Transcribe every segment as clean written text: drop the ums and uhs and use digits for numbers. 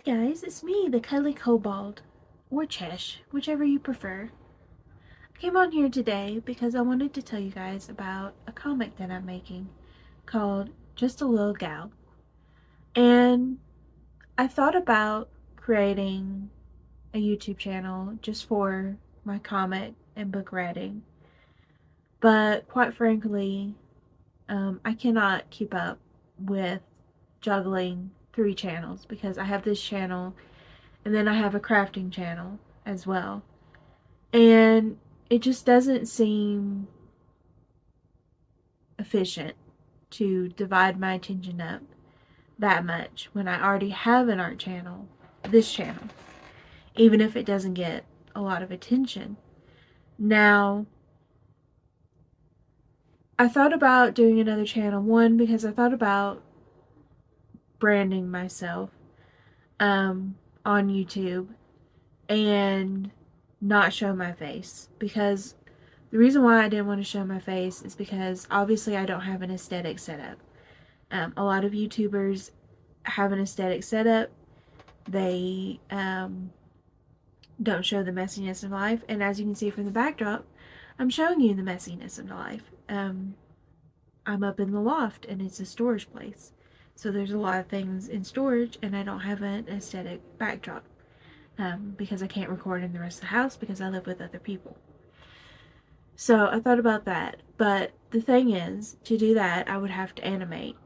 guys, it's me, the Cuddly Kobold, or Chesh, whichever you prefer. I came on here today because I wanted to tell you guys about a comic that I'm making called Just a Lil Gal. And I thought about creating a YouTube channel just for my comic and book writing. But quite frankly, I cannot keep up with juggling 3 channels because I have this channel and then I have a crafting channel as well. And it just doesn't seem efficient to divide my attention up that much when I already have an art channel, this channel, even if it doesn't get a lot of attention. Now, I thought about doing another channel, one, because I thought about branding myself on YouTube and not show my face, because the reason why I didn't want to show my face is because obviously I don't have an aesthetic setup. A lot of YouTubers have an aesthetic setup. They don't show the messiness of life, and as you can see from the backdrop, I'm showing you the messiness of life. I'm up in the loft, and it's a storage place, so there's a lot of things in storage, and I don't have an aesthetic backdrop because I can't record in the rest of the house because I live with other people. So I thought about that, but the thing is, to do that, I would have to animate.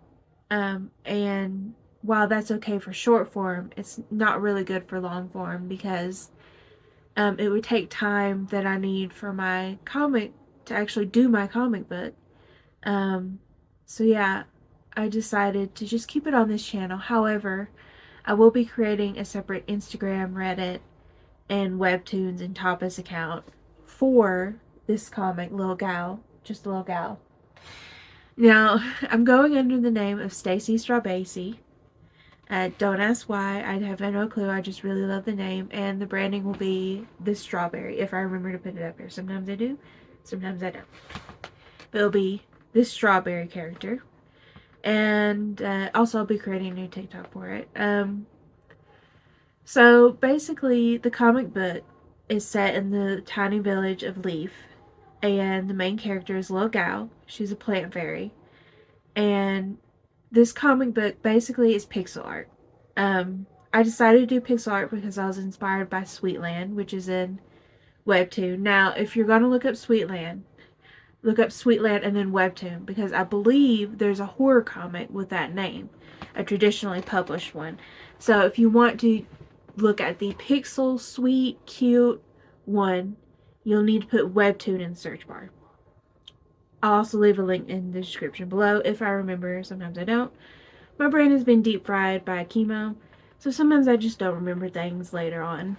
And while that's okay for short form, it's not really good for long form because it would take time that I need for my comic to actually do my comic book. So yeah, I decided to just keep it on this channel. However, I will be creating a separate Instagram, Reddit, and Webtoons and Tapas account for this comic, Lil Gal, just Lil Gal. Now, I'm going under the name of Stacy Strawbacy. Don't ask why, I have no clue, I just really love the name, and the branding will be this strawberry, if I remember to put it up here. Sometimes I do, sometimes I don't. But it'll be this strawberry character, and also I'll be creating a new TikTok for it. So basically, the comic book is set in the tiny village of Leaf, and the main character is Lil Gal. She's a plant fairy, and this comic book basically is pixel art. I decided to do pixel art because I was inspired by Sweetland, which is in Webtoon. Now, if you're going to look up Sweetland and then Webtoon, because I believe there's a horror comic with that name, a traditionally published one. So if you want to look at the pixel, sweet, cute one, you'll need to put Webtoon in the search bar. I'll also leave a link in the description below if I remember. Sometimes I don't. My brain has been deep fried by chemo, so sometimes I just don't remember things later on.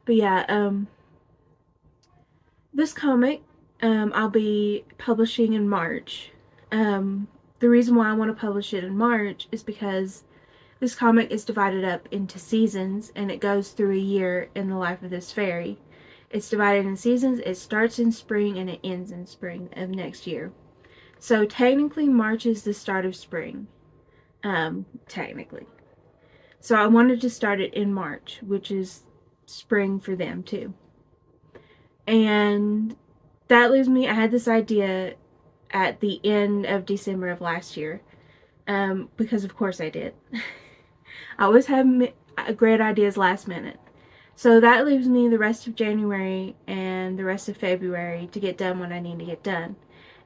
But yeah, this comic I'll be publishing in March. The reason why I want to publish it in March is because this comic is divided up into seasons, and it goes through a year in the life of this fairy. It's divided in seasons. It starts in spring and it ends in spring of next year. So technically March is the start of spring. Technically. So I wanted to start it in March, which is spring for them too. And that leaves me, I had this idea at the end of December of last year. Because of course I did. I always have great ideas last minute. So that leaves me the rest of January and the rest of February to get done what I need to get done.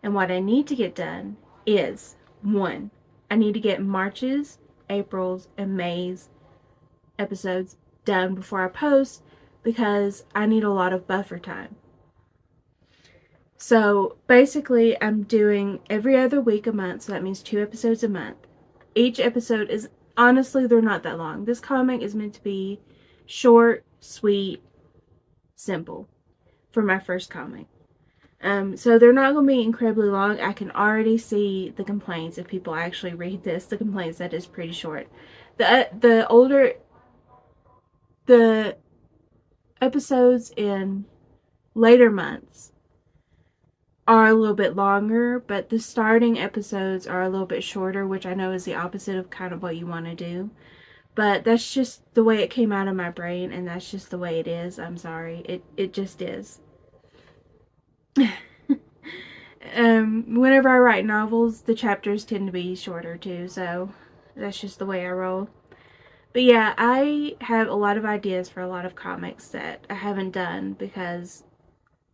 And what I need to get done is, 1, I need to get March's, April's, and May's episodes done before I post because I need a lot of buffer time. So basically I'm doing every other week a month, so that means 2 episodes a month. Each episode is, honestly, they're not that long. This comic is meant to be short, sweet, simple for my first comic. So they're not going to be incredibly long. I can already see the complaints if people actually read this. The complaints that it's pretty short. The episodes in later months are a little bit longer, but the starting episodes are a little bit shorter, which I know is the opposite of kind of what you want to do. But that's just the way it came out of my brain, and that's just the way it is. I'm sorry. It just is. Whenever I write novels, the chapters tend to be shorter too, so that's just the way I roll. But yeah, I have a lot of ideas for a lot of comics that I haven't done because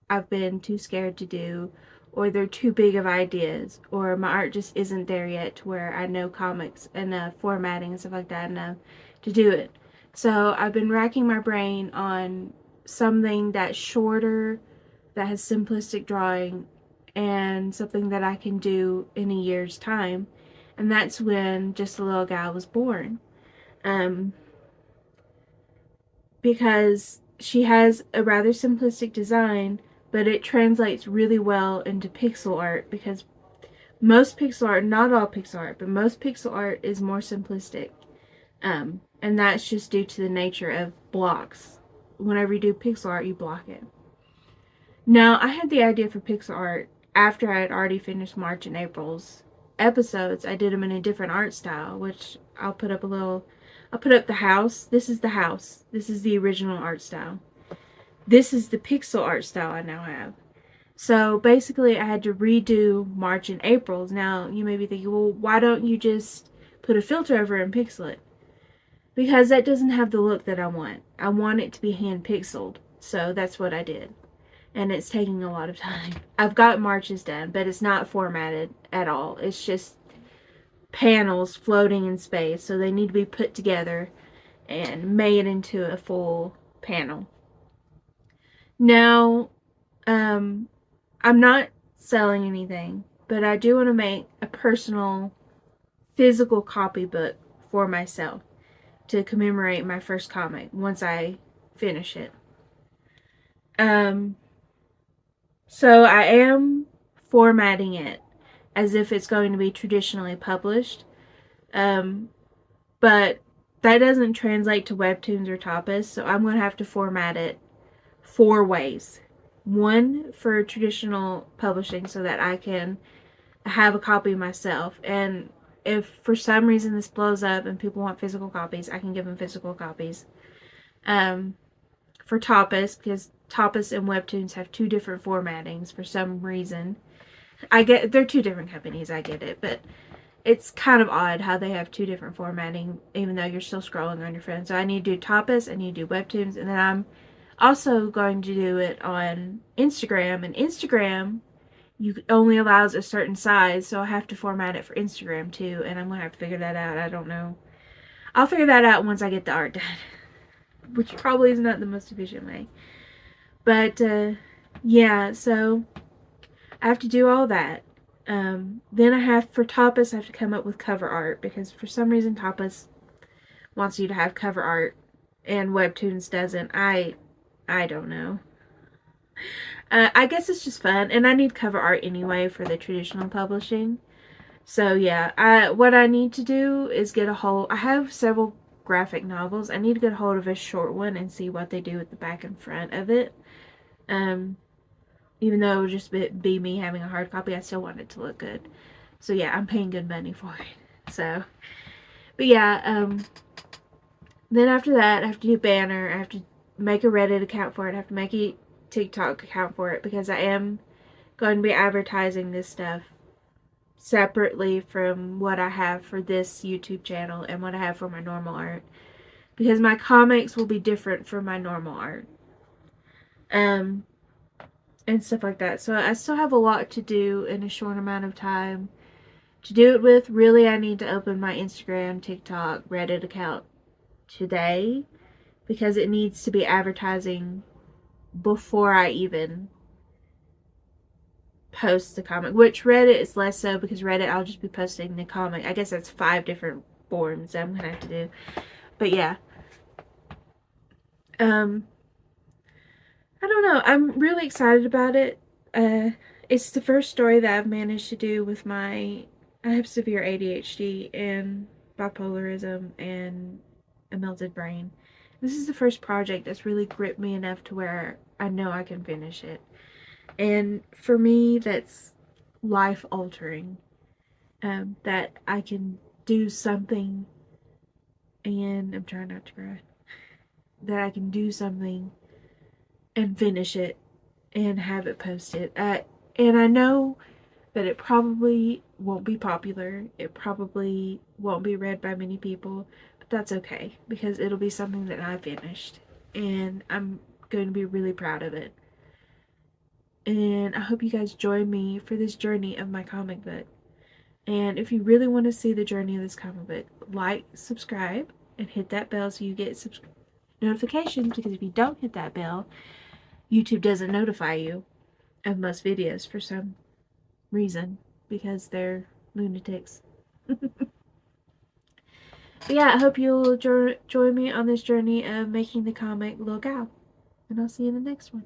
I've been too scared to do, or they're too big of ideas, or my art just isn't there yet to where I know comics enough, formatting and stuff like that enough to do it. So I've been racking my brain on something that's shorter, that has simplistic drawing, and something that I can do in a year's time. And that's when Just a Little Gal was born. Um, because she has a rather simplistic design, but it translates really well into pixel art because most pixel art, not all pixel art, but most pixel art is more simplistic. And that's just due to the nature of blocks. Whenever you do pixel art, you block it. Now, I had the idea for pixel art after I had already finished March and April's episodes. I did them in a different art style, which I'll put up the house. This is the house. This is the original art style. This is the pixel art style I now have. So basically, I had to redo March and April's. Now, you may be thinking, well, why don't you just put a filter over it and pixel it? Because that doesn't have the look that I want. I want it to be hand pixeled. So that's what I did. And it's taking a lot of time. I've got Marches done, but it's not formatted at all. It's just panels floating in space. So they need to be put together and made into a full panel. Now, um, I'm not selling anything, but I do want to make a personal physical copybook for myself to commemorate my first comic once I finish it. Um, so I am formatting it as if it's going to be traditionally published, um, but that doesn't translate to webtoons or tapas, so I'm going to have to format it 4 ways. One for traditional publishing so that I can have a copy myself, and if for some reason this blows up and people want physical copies, I can give them physical copies. Um, for Tapas, because Tapas and Webtoons have 2 different formattings for some reason. They're 2 different companies, I get it, but it's kind of odd how they have 2 different formatting, even though you're still scrolling on your phone. So I need to do Tapas, I need to do Webtoons, and then I'm also going to do it on Instagram. And Instagram, you only allows a certain size, so I have to format it for Instagram too, and I'm going to have to figure that out. I don't know. I'll figure that out once I get the art done, which probably is not the most efficient way. But, yeah, so I have to do all that. Then for Tapas, I have to come up with cover art, because for some reason Tapas wants you to have cover art, and Webtoons doesn't. I don't know. I guess it's just fun, and I need cover art anyway for the traditional publishing. So yeah, what I need to do is get a hold. I have several graphic novels. I need to get a hold of a short one and see what they do with the back and front of it. Um, Even though it would just be me having a hard copy, I still want it to look good. So yeah, I'm paying good money for it. So, but yeah, then after that, I have to do banner. I have to make a Reddit account for it. I have to make a TikTok account for it, because I am going to be advertising this stuff separately from what I have for this YouTube channel and what I have for my normal art, because my comics will be different from my normal art, and stuff like that. So I still have a lot to do in a short amount of time to do it with. Really, I need to open my Instagram, TikTok, Reddit account today, because it needs to be advertising before I even post the comic, which Reddit is less so, because Reddit I'll just be posting the comic. I guess that's 5 different forms that I'm gonna have to do. But yeah, I don't know, I'm really excited about it. It's the first story that I've managed to do with I have severe ADHD and bipolarism and a melted brain. This is the first project that's really gripped me enough to where I know I can finish it. And for me, that's life altering. That I can do something and I'm trying not to cry, that I can do something and finish it and have it posted. And I know that it probably won't be popular. It probably won't be read by many people, but that's okay because it'll be something that I finished and I'm going to be really proud of it. And I hope you guys join me for this journey of my comic book. And if you really want to see the journey of this comic book, like, subscribe, and hit that bell so you get notifications, because if you don't hit that bell, YouTube doesn't notify you of most videos for some reason, because they're lunatics. But yeah, I hope you'll join me on this journey of making the comic Lil Gal. And I'll see you in the next one.